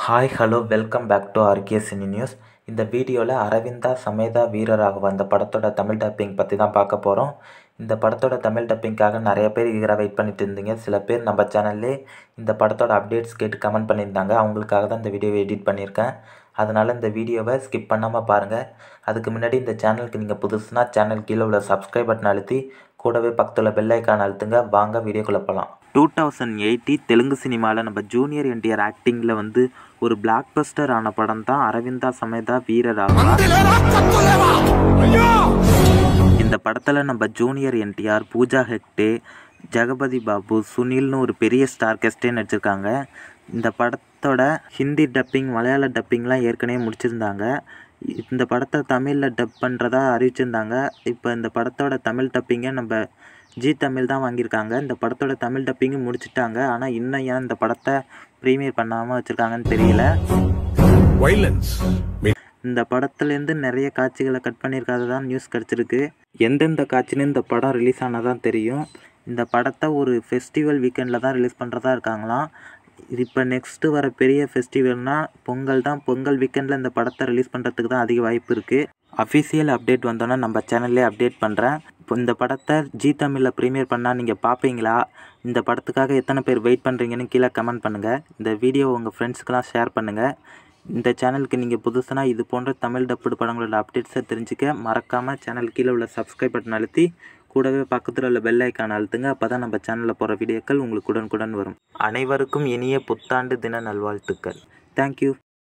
Hi hello welcome back to RK cine news. இந்த வீடியோவில் அரவிந்தா சமேதா வீரராகவா இந்த படத்தோட தமிழ் டப்பிங் பற்றி தான் பார்க்க போகிறோம். இந்த படத்தோட தமிழ் டப்பிங்காக நிறைய பேர் ஈகராக வெயிட் பண்ணிட்டு இருந்தீங்க. சில பேர் நம்ம சேனல்லே இந்த படத்தோட அப்டேட்ஸ் கேட்டு கமெண்ட் பண்ணியிருந்தாங்க. அவங்களுக்காக தான் இந்த வீடியோவை எடிட் பண்ணியிருக்கேன். அதனால் இந்த வீடியோவை ஸ்கிப் பண்ணாமல் பாருங்கள். அதுக்கு முன்னாடி இந்த சேனலுக்கு நீங்கள் புதுசுனா சேனல் கீழே உள்ள சப்ஸ்கிரைப் பட்டன் அழுத்தி கூடவே பக்கத்தில் பெல் ஐக்கான் அழுத்துங்க. வாங்க வீடியோக்குள்ளே போகலாம். 2080 தெலுங்கு சினிமாவில் நம்ம ஜூனியர் என்டிஆர் ஆக்டிங்கில் ஒரு பிளாக் பஸ்டர் ஆன படம் தான் அரவிந்தா சமேதா வீரராகவா. இந்த படத்தில் நம்ம ஜூனியர் என்டிஆர், பூஜா ஹெக்டே, ஜெகபதி பாபு, சுனில்னு ஒரு பெரிய ஸ்டார் கெஸ்டே நடிச்சிருக்காங்க. இந்த படத்தோட ஹிந்தி டப்பிங், மலையாள டப்பிங்லாம் ஏற்கனவே முடிச்சிருந்தாங்க. இந்த படத்தை தமிழில் டப் பண்ணுறதா அறிவிச்சிருந்தாங்க. இப்போ இந்த படத்தோட தமிழ் டப்பிங்கை நம்ம ஜி தமிழ் தான் வாங்கியிருக்காங்க. இந்த படத்தோட தமிழ் டப்பிங்கும் முடிச்சிட்டாங்க. ஆனால் இன்னும் ஏன் இந்த படத்தை ப்ரீமியர் பண்ணாமல் வச்சுருக்காங்கன்னு தெரியல. இந்த படத்துலேருந்து நிறைய காட்சிகளை கட் பண்ணியிருக்காதான் நியூஸ் கிடச்சிருக்கு. எந்தெந்த காட்சின்னு இந்த படம் ரிலீஸ் ஆனதான் தெரியும். இந்த படத்தை ஒரு ஃபெஸ்டிவல் வீக்கெண்டில் தான் ரிலீஸ் பண்ணுறதா இருக்காங்களாம். இப்போ நெக்ஸ்ட்டு வர பெரிய ஃபெஸ்டிவல்னால் பொங்கல் தான். பொங்கல் வீக்கெண்டில் இந்த படத்தை ரிலீஸ் பண்ணுறதுக்கு தான் அதிக வாய்ப்பு இருக்குது. அஃபிஷியல் அப்டேட் வந்தோன்னா நம்ம சேனல்லே அப்டேட் பண்ணுறேன். இப்போ இந்த படத்தை ஜி தமிழில் ப்ரீமியர் பண்ணால் நீங்கள் பார்ப்பீங்களா? இந்த படத்துக்காக எத்தனை பேர் வெயிட் பண்ணுறீங்கன்னு கீழே கமெண்ட் பண்ணுங்கள். இந்த வீடியோ உங்கள் ஃப்ரெண்ட்ஸ்க்கெலாம் ஷேர் பண்ணுங்கள். இந்த சேனலுக்கு நீங்கள் புதுசுனா இது போன்ற தமிழ் டப்புடு படங்களோட அப்டேட்ஸை தெரிஞ்சுக்க மறக்காமல் சேனல் கீழே உள்ள சப்ஸ்கிரைப் பட்டன் அழுத்தி கூடவே பக்கத்தில் உள்ள பெல் ஐக்கான் அழுத்துங்க. அப்போ தான் நம்ம சேனலில் போகிற வீடியோக்கள் உங்களுக்கு உடனுக்குடன் வரும். அனைவருக்கும் இனிய புத்தாண்டு தின நல்வாழ்த்துக்கள். தேங்க்யூ.